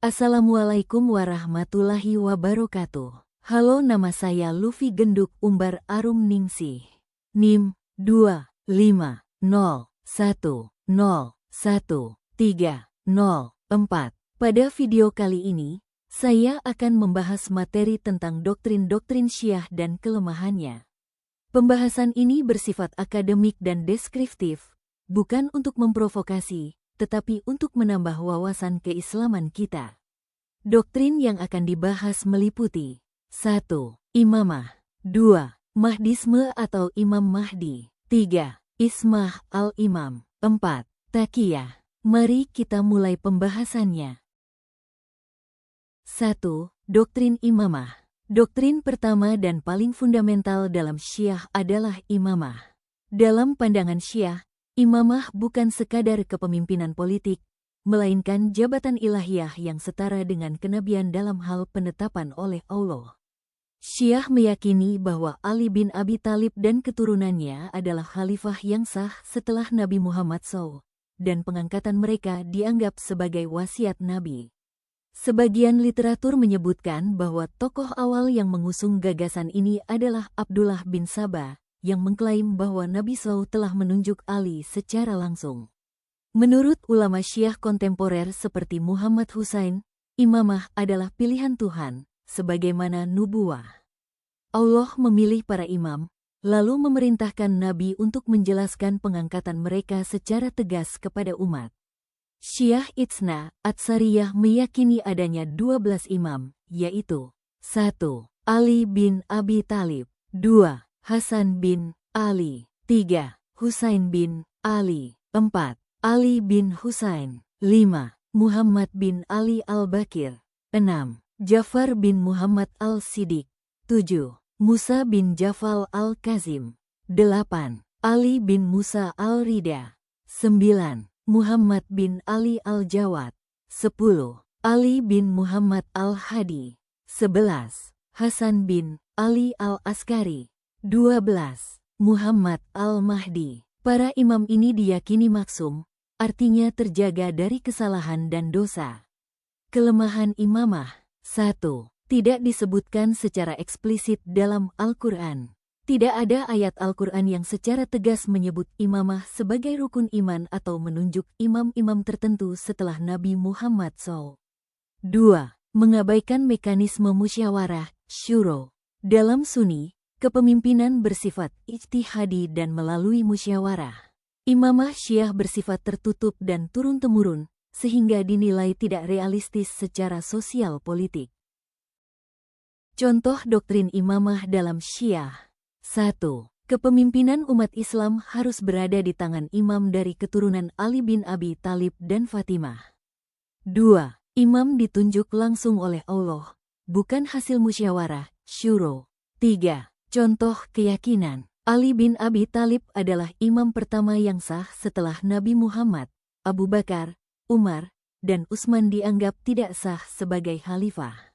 Assalamualaikum warahmatullahi wabarakatuh. Halo, nama saya Luffy Genduk Umbar Arum Ningsih. NIM 250101304. Pada video kali ini, saya akan membahas materi tentang doktrin-doktrin Syiah dan kelemahannya. Pembahasan ini bersifat akademik dan deskriptif, bukan untuk memprovokasi, tetapi untuk menambah wawasan keislaman kita. Doktrin yang akan dibahas meliputi 1. Imamah 2. Mahdisme atau Imam Mahdi 3. Ismah al-Imam 4. Taqiyah. Mari kita mulai pembahasannya. 1. Doktrin Imamah. Doktrin pertama dan paling fundamental dalam Syiah adalah imamah. Dalam pandangan Syiah, imamah bukan sekadar kepemimpinan politik, melainkan jabatan ilahiyah yang setara dengan kenabian dalam hal penetapan oleh Allah. Syiah meyakini bahwa Ali bin Abi Thalib dan keturunannya adalah khalifah yang sah setelah Nabi Muhammad SAW, dan pengangkatan mereka dianggap sebagai wasiat Nabi. Sebagian literatur menyebutkan bahwa tokoh awal yang mengusung gagasan ini adalah Abdullah bin Sabah, yang mengklaim bahwa Nabi SAW telah menunjuk Ali secara langsung. Menurut ulama Syiah kontemporer seperti Muhammad Husain, imamah adalah pilihan Tuhan, sebagaimana nubuwah. Allah memilih para imam, lalu memerintahkan Nabi untuk menjelaskan pengangkatan mereka secara tegas kepada umat. Syiah Itsna Atsariyah meyakini adanya 12 imam, yaitu 1. Ali bin Abi Thalib 2. Hasan bin Ali 3. Husain bin Ali 4. Ali bin Husain 5. Muhammad bin Ali al-Bakir 6. Ja'far bin Muhammad al-Siddiq 7. Musa bin Jafal al-Kazim 8. Ali bin Musa al-Rida 9. Muhammad bin Ali al-Jawad 10. Ali bin Muhammad al-Hadi 11. Hasan bin Ali al-Askari 12. Muhammad al-Mahdi. Para imam ini diyakini maksum, artinya terjaga dari kesalahan dan dosa. Kelemahan imamah. 1. Tidak disebutkan secara eksplisit dalam Al-Quran. Tidak ada ayat Al-Quran yang secara tegas menyebut imamah sebagai rukun iman atau menunjuk imam-imam tertentu setelah Nabi Muhammad SAW. 2. Mengabaikan mekanisme musyawarah, syuro. Dalam Sunni, kepemimpinan bersifat ijtihadi dan melalui musyawarah. Imamah Syiah bersifat tertutup dan turun-temurun, sehingga dinilai tidak realistis secara sosial politik. Contoh doktrin imamah dalam Syiah. 1. Kepemimpinan umat Islam harus berada di tangan imam dari keturunan Ali bin Abi Thalib dan Fatimah. 2. Imam ditunjuk langsung oleh Allah, bukan hasil musyawarah, syuro. 3. Contoh keyakinan. Ali bin Abi Thalib adalah imam pertama yang sah setelah Nabi Muhammad. Abu Bakar, Umar, dan Utsman dianggap tidak sah sebagai khalifah.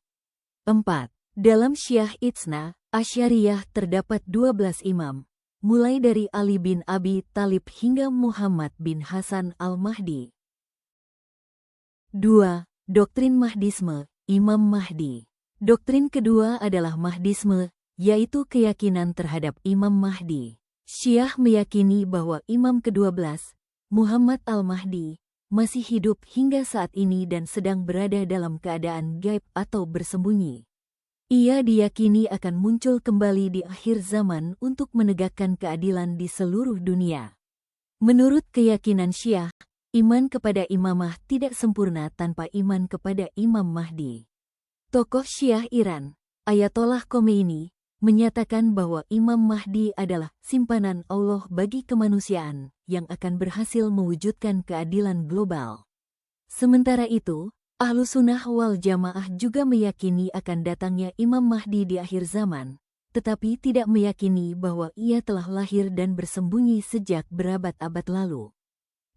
4. Dalam Syiah Itsna Asy'ariyah terdapat 12 imam, mulai dari Ali bin Abi Thalib hingga Muhammad bin Hasan al-Mahdi. 2. Doktrin Mahdisme, Imam Mahdi. Doktrin kedua adalah Mahdisme, yaitu keyakinan terhadap Imam Mahdi. Syiah meyakini bahwa imam ke-12, Muhammad al-Mahdi, masih hidup hingga saat ini dan sedang berada dalam keadaan gaib atau bersembunyi. Ia diyakini akan muncul kembali di akhir zaman untuk menegakkan keadilan di seluruh dunia. Menurut keyakinan Syiah, iman kepada imamah tidak sempurna tanpa iman kepada Imam Mahdi. Tokoh Syiah Iran, Ayatollah Khomeini, menyatakan bahwa Imam Mahdi adalah simpanan Allah bagi kemanusiaan yang akan berhasil mewujudkan keadilan global. Sementara itu, Ahlussunnah wal Jamaah juga meyakini akan datangnya Imam Mahdi di akhir zaman, tetapi tidak meyakini bahwa ia telah lahir dan bersembunyi sejak berabad-abad lalu.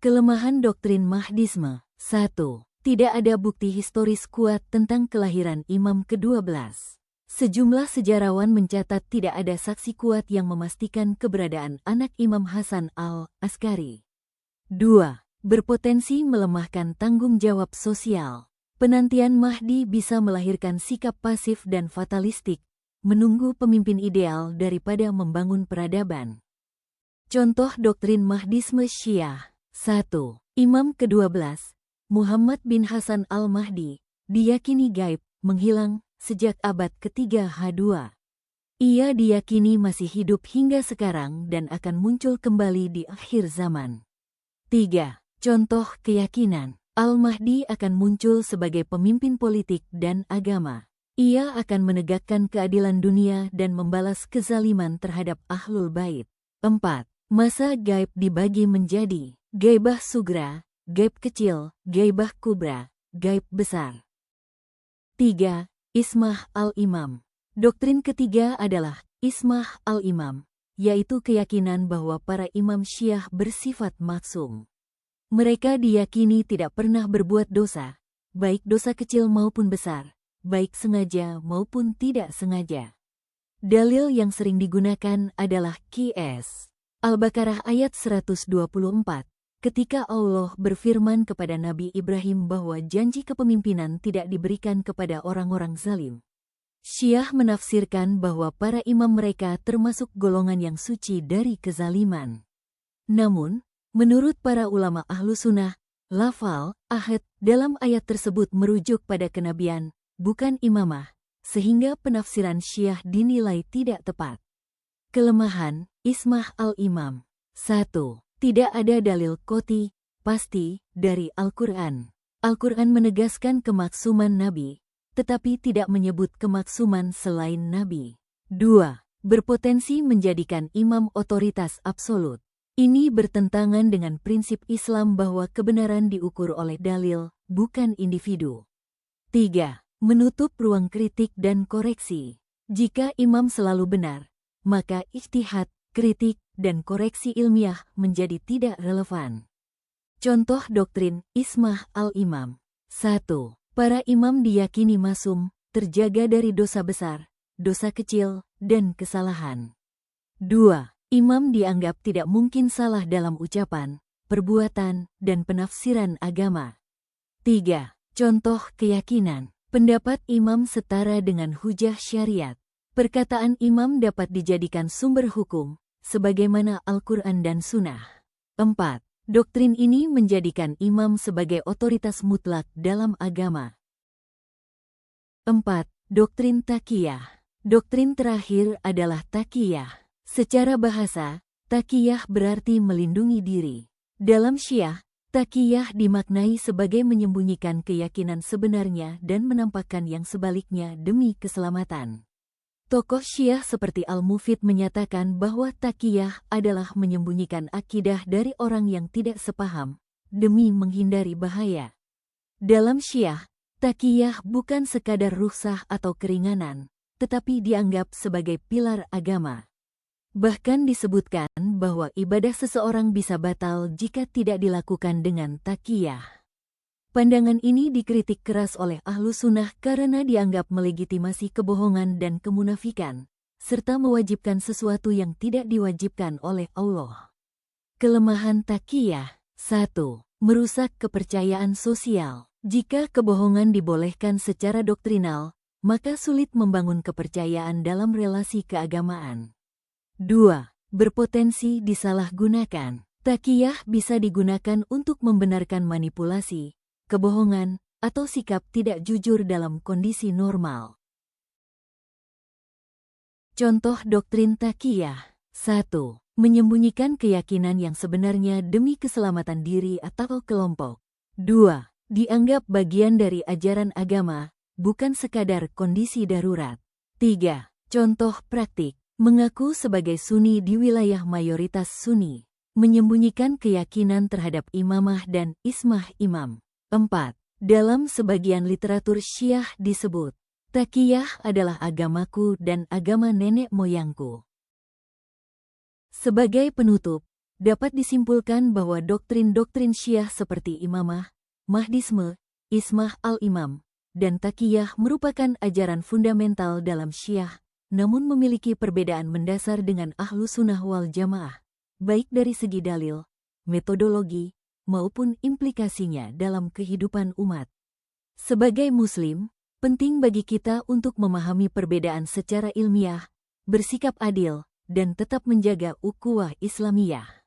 Kelemahan doktrin Mahdisme. 1. Tidak ada bukti historis kuat tentang kelahiran Imam ke-12. Sejumlah sejarawan mencatat tidak ada saksi kuat yang memastikan keberadaan anak Imam Hasan al-Askari. 2. Berpotensi melemahkan tanggung jawab sosial. Penantian Mahdi bisa melahirkan sikap pasif dan fatalistik, menunggu pemimpin ideal daripada membangun peradaban. Contoh doktrin Mahdisme Syiah. 1. Imam ke-12, Muhammad bin Hasan al-Mahdi, diyakini gaib, menghilang sejak abad ke-3 H2. Ia diyakini masih hidup hingga sekarang dan akan muncul kembali di akhir zaman. 3. Contoh keyakinan. Al-Mahdi akan muncul sebagai pemimpin politik dan agama. Ia akan menegakkan keadilan dunia dan membalas kezaliman terhadap Ahlul Bait. 4. Masa gaib dibagi menjadi gaibah sugra, gaib kecil, gaibah kubra, gaib besar. 3. Ismah al-Imam. Doktrin ketiga adalah Ismah al-Imam, yaitu keyakinan bahwa para imam Syiah bersifat maksum. Mereka diyakini tidak pernah berbuat dosa, baik dosa kecil maupun besar, baik sengaja maupun tidak sengaja. Dalil yang sering digunakan adalah Qs. Al-Baqarah ayat 124, ketika Allah berfirman kepada Nabi Ibrahim bahwa janji kepemimpinan tidak diberikan kepada orang-orang zalim. Syiah menafsirkan bahwa para imam mereka termasuk golongan yang suci dari kezaliman. Namun, menurut para ulama ahlu sunnah, lafal, ahad, dalam ayat tersebut merujuk pada kenabian, bukan imamah, sehingga penafsiran Syiah dinilai tidak tepat. Kelemahan, Ismah al-Imam. 1. Tidak ada dalil qot'i, pasti, dari Al-Quran. Al-Quran menegaskan kemaksuman Nabi, tetapi tidak menyebut kemaksuman selain Nabi. 2. Berpotensi menjadikan imam otoritas absolut. Ini bertentangan dengan prinsip Islam bahwa kebenaran diukur oleh dalil, bukan individu. 3. Menutup ruang kritik dan koreksi. Jika imam selalu benar, maka ijtihad, kritik, dan koreksi ilmiah menjadi tidak relevan. Contoh doktrin Ismah al-Imam. 1. Para imam diyakini masum, terjaga dari dosa besar, dosa kecil, dan kesalahan. 2. Imam dianggap tidak mungkin salah dalam ucapan, perbuatan, dan penafsiran agama. 3. Contoh keyakinan. Pendapat imam setara dengan hujah syariat. Perkataan imam dapat dijadikan sumber hukum, sebagaimana Al-Quran dan Sunnah. 4. Doktrin ini menjadikan imam sebagai otoritas mutlak dalam agama. 4. Doktrin taqiyah. Doktrin terakhir adalah taqiyah. Secara bahasa, taqiyah berarti melindungi diri. Dalam Syiah, taqiyah dimaknai sebagai menyembunyikan keyakinan sebenarnya dan menampakkan yang sebaliknya demi keselamatan. Tokoh Syiah seperti Al-Mufid menyatakan bahwa taqiyah adalah menyembunyikan akidah dari orang yang tidak sepaham, demi menghindari bahaya. Dalam Syiah, taqiyah bukan sekadar rukhsah atau keringanan, tetapi dianggap sebagai pilar agama. Bahkan disebutkan bahwa ibadah seseorang bisa batal jika tidak dilakukan dengan taqiyah. Pandangan ini dikritik keras oleh ahlu sunnah karena dianggap melegitimasi kebohongan dan kemunafikan, serta mewajibkan sesuatu yang tidak diwajibkan oleh Allah. Kelemahan taqiyah. 1. Merusak kepercayaan sosial. Jika kebohongan dibolehkan secara doktrinal, maka sulit membangun kepercayaan dalam relasi keagamaan. 2. Berpotensi disalahgunakan. Taqiyah bisa digunakan untuk membenarkan manipulasi, kebohongan, atau sikap tidak jujur dalam kondisi normal. Contoh doktrin taqiyah. 1. Menyembunyikan keyakinan yang sebenarnya demi keselamatan diri atau kelompok. 2. Dianggap bagian dari ajaran agama, bukan sekadar kondisi darurat. 3. Contoh praktik. Mengaku sebagai Sunni di wilayah mayoritas Sunni. Menyembunyikan keyakinan terhadap imamah dan ismah imam. 4. Dalam sebagian literatur Syiah disebut, taqiyah adalah agamaku dan agama nenek moyangku. Sebagai penutup, dapat disimpulkan bahwa doktrin-doktrin Syiah seperti imamah, mahdisme, ismah al-imam, dan taqiyah merupakan ajaran fundamental dalam Syiah, namun memiliki perbedaan mendasar dengan ahlu sunnah wal jamaah, baik dari segi dalil, metodologi, maupun implikasinya dalam kehidupan umat. Sebagai Muslim, penting bagi kita untuk memahami perbedaan secara ilmiah, bersikap adil, dan tetap menjaga ukhuwah Islamiyah.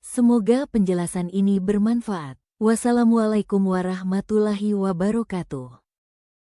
Semoga penjelasan ini bermanfaat. Wassalamualaikum warahmatullahi wabarakatuh.